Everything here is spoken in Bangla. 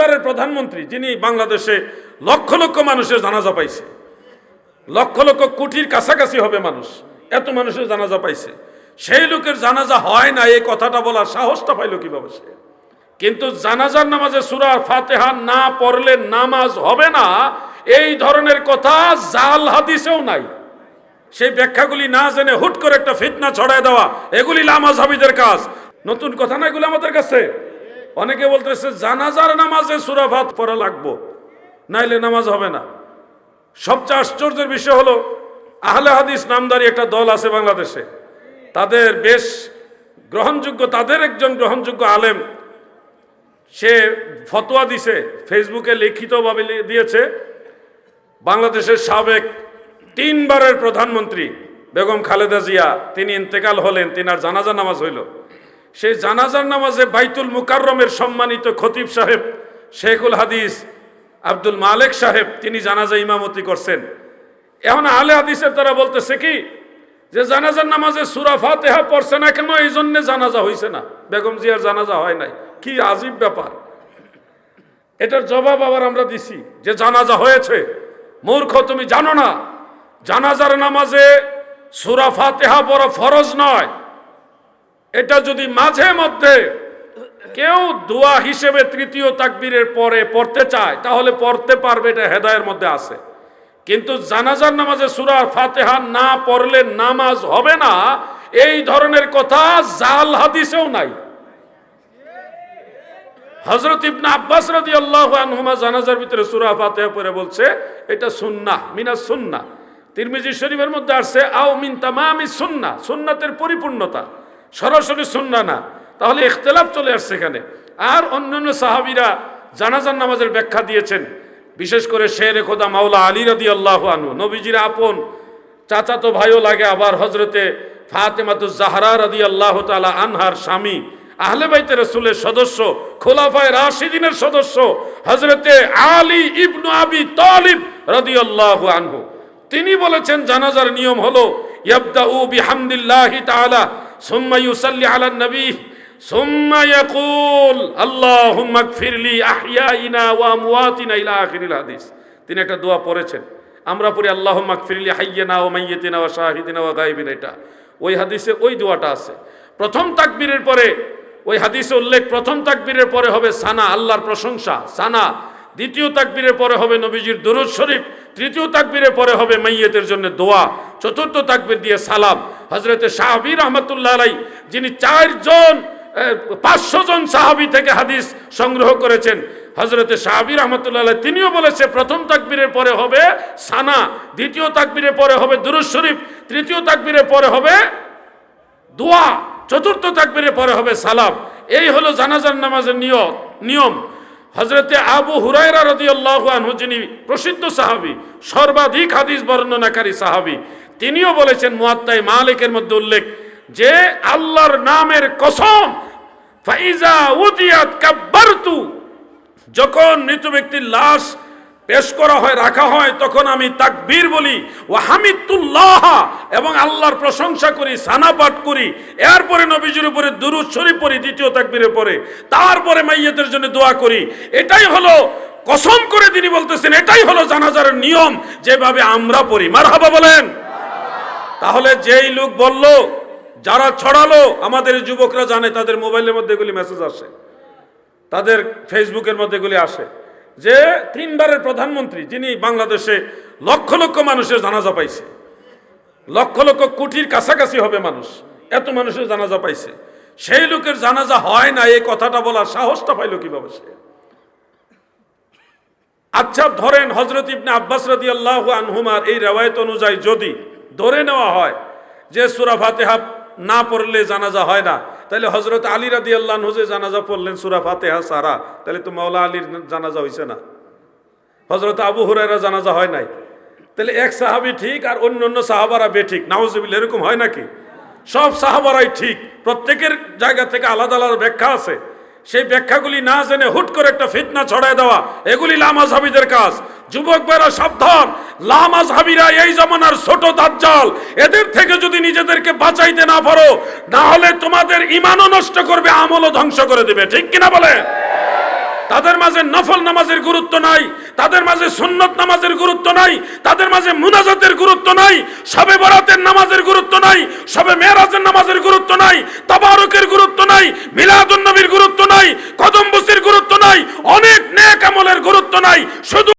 তিনবারের প্রধানমন্ত্রী, যিনি বাংলাদেশে লক্ষ লক্ষ মানুষের জানাজা পাইছে, লক্ষ লক্ষ কোটির কাছাকাছি হবে মানুষ, এত মানুষের জানাজা পাইছে, সেই লোকের জানাজা হয় না এই কথাটা বলার সাহসটা পাইল কিভাবে সে? কিন্তু জানাজার নামাজে সূরা ফাতিহা না পড়লে নামাজ হবে না, এই ধরনের কথা জাল হাদিসেও নাই। সেই ব্যাখ্যাগুলি না জেনে হুট করে একটা ফিতনা ছড়ায় দেওয়া, এগুলি লামাযহাবীদের কাজ। নতুন কথা না এগুলো আমাদের কাছে। অনেকে বলতেছে জানাজার নামাজে সূরা ফাতিহা পড়া লাগবে, নাইলে নামাজ হবে না। সবচেয়ে আশ্চর্যের বিষয় হলো আহলে হাদিস নামদারি একটা দল আছে বাংলাদেশে, তাদের বেশ গ্রহণযোগ্য, তাদের একজন গ্রহণযোগ্য আলেম সে ফতোয়া দিছে, ফেসবুকে লিখিতভাবে দিয়েছে। বাংলাদেশের সাবেক তিনবারের প্রধানমন্ত্রী বেগম খালেদা জিয়া, তিনি ইন্তেকাল হলেন, তিনার জানাজা নামাজ হইল। সেই জানাজার নামাজে বাইতুল মুকাররমের সম্মানিত খতিব সাহেব শেখুল হাদিস আব্দুল মালেক সাহেব তিনি জানাজা ইমামতি করছেন। এখন আহলে হাদিসের তারা বলতেছে কি যে জানাজার নামাজে সূরা ফাতিহা পড়ছে না কেন, এই জন্য জানাজা হইছে না, বেগম জিয়ার জানাজা হয় নাই। কি আজীব ব্যাপার! এটার জবাব আবার আমরা দিছি যে জানাজা হয়েছে। মূর্খ, তুমি জানো না জানাজার নামাজে সূরা ফাতিহা পড়া ফরজ নয়। এটা যদি মাঝে মধ্যে কেউ দোয়া হিসেবে তৃতীয় তাকবীরের পরে পড়তে চায় তাহলে পড়তে পারবে, এটা হেদায়ের মধ্যে আছে। কিন্তু জানাজার নামাজে সূরা ফাতিহা না পড়লে নামাজ হবে না, এই ধরনের কথা জাল হাদিসেও নাই। হযরত ইবনে আব্বাস রাদিয়াল্লাহু আনহুমা জানাজার ভিতরে সূরা ফাতিহা পড়ে বলছে এটা সুন্নাহ মিনাস সুন্নাহ। তিরমিজি শরীফের মধ্যে আসছে আও মিন তামামিস সুন্নাহ, সুন্নাতের পরিপূর্ণতা, সরাসরি সুন্নাহ না। তাহলে ইখতিলাফ চলে আসছে এখানে। আর অন্যান্য সাহাবীরা জানাজার নামাজের ব্যাখ্যা দিয়েছেন, বিশেষ করে শেরে খোদা মাওলা আলী রাদিয়াল্লাহু আনহু, নবীজির আপন চাচাতো ভাইও লাগে, আবার হযরতে ফাতেমাতুজ জাহরা রাদিয়াল্লাহু তাআলা আনহার স্বামী, আহলে বাইতে রাসূলের সদস্য, খোলাফায়ে রাশিদিনের সদস্য হযরতে আলী ইবনে আবি তালিব রাদিয়াল্লাহু আনহু, তিনি বলেছেন জানাজার নিয়ম হলো ইয়াবদাউ বিহামদিল্লাহি তাআলা সুম্মা ইউসাল্লি আলান নবী সুম্মা ইয়াকুল আল্লাহুম্মা গফিরলি আহইয়াইনা ওয়া আমওয়াতিনা ইলা আখিরিল হাদিস। তিনি একটা দোয়া পড়েছেন, আমরা পড়ি আল্লাহুম্মা গফিরলি হাইয়িনা ওয়া মাইয়িতিনা ওয়া শাহিদিনা ওয়া গায়বিনা, এটা ওই হাদিসে ওই দোয়াটা আছে। প্রথম তাকবীরের পরে ওই হাদিসে উল্লেখ, প্রথম তাকবীরের পরে হবে সানা, আল্লাহর প্রশংসা, সানা। দ্বিতীয় তাকবীরের পরে হবে নবীজির দরুদ শরীফ, তৃতীয় তাকবীরের পরে হবে মাইয়িতের জন্য দোয়া, চতুর্থ তাকবীর দিয়ে সালাম। হযরতে সাহাবী রাহমাতুল্লাহ আলাইহি, যিনি 500 জন সাহাবী থেকে হাদিস সংগ্রহ করেছেন, হযরতে সাহাবী রাহমাতুল্লাহ আলাইহি তিনিও বলেছে প্রথম তাকবীরের পরে হবে সানা, দ্বিতীয় তাকবীরের পরে হবে দরুদ শরীফ, তৃতীয় তাকবীরের পরে হবে দোয়া, চতুর্থ তাকবীরের পরে হবে সালাম। এই হলো জানাজার নামাজের নিয়ম। হযরতে আবু হুরায়রা রাদিয়াল্লাহু আনহু, যিনি প্রসিদ্ধ সাহাবী, সর্বাধিক হাদিস বর্ণনাকারী সাহাবী, তিনিও বলেছেন মুয়াত্তায়ে মালিকের মধ্যে উল্লেখ যে আল্লাহর নামের কসম, ফাইজা উদিয়াত কাব্বারতু, যখন মৃত ব্যক্তির লাশ পেশ করা হয়, রাখা হয়, তখন আমি তাকবীর বলি, ওয়া হামিদুল্লাহ, এবং আল্লাহর প্রশংসা করি, সানা পাঠ করি, এরপরে নবীজির উপরে দুরূদ শরীফ পড়ি দ্বিতীয় তাকবীরের পরে, তারপরে মাইয়িতের জন্য দোয়া করি। এটাই হলো, কসম করে তিনি বলতেছেন, এটাই হলো জানাজার নিয়ম, যেভাবে আমরা পড়ি। মারহাবা বলেন। তাহলে যেই লোক বলল, যারা ছড়ালো, আমাদের যুবকরা জানে, তাদের মোবাইলের মধ্যে এগুলি মেসেজ আসে, তাদের ফেসবুকের মধ্যে এগুলি আসে যে তিনবারের প্রধানমন্ত্রী, যিনি বাংলাদেশে লক্ষ লক্ষ মানুষের জানাজা পাইছে, লক্ষ লক্ষ কোটির কাছাকাছি হবে মানুষ, এত মানুষের জানাজা পাইছে, সেই লোকের জানাজা হয় না, এই কথাটা বলার সাহসটা পাইল কিভাবে সে? আচ্ছা ধরেন হযরত ইবনে আব্বাস রাদিয়াল্লাহু আনহুমার এই রওয়ায়াত অনুযায়ী যদি ধরে নেওয়া হয় যে সূরা ফাতিহা না পড়লে জানাজা হয় না, তাহলে হযরত আলী রাদিয়াল্লাহু আনহু যে জানাজা পড়লেন সূরা ফাতিহা সারা, তাহলে তো মাওলা আলীর জানাজা হইছে না। হযরত আবু হুরায়রা জানাজা হয় নাই, তাহলে এক সাহাবী ঠিক আর অন্যান্য সাহাবারা বেঠিক। নাউজুবিল্লাহ, এরকম হয় নাকি? সব সাহাবারাই ঠিক, প্রত্যেকের জায়গা থেকে আলাদা আলাদা ব্যাখ্যা আছে। সেই ব্যাখ্যাগুলি না জেনে হুট করে একটা ফিতনা ছড়ায় দেওয়া, এগুলি লামাযহাবীদের কাজ। যুবক ভাইরা সাবধান, লামাযহাবীরা এই জামানার ছোট দাজ্জাল, এদের থেকে যদি নিজেদেরকে বাঁচাইতে না পারো, না হলে তোমাদের ঈমানও নষ্ট করবে, আমলও ধ্বংস করে দেবে। ঠিক কিনা বলে? তাদের মাঝে নফল নামাজের গুরুত্ব নাই, তাদের মাঝে সুন্নত নামাজের গুরুত্ব নাই, তাদের মাঝে মুনাজাতের গুরুত্ব নাই, শবে বরাতের নামাজের গুরুত্ব নাই, শবে মেরাজের নামাজের গুরুত্ব নাই, তাবারুকের গুরুত্ব নাই, মিলাদুন নবীর গুরুত্ব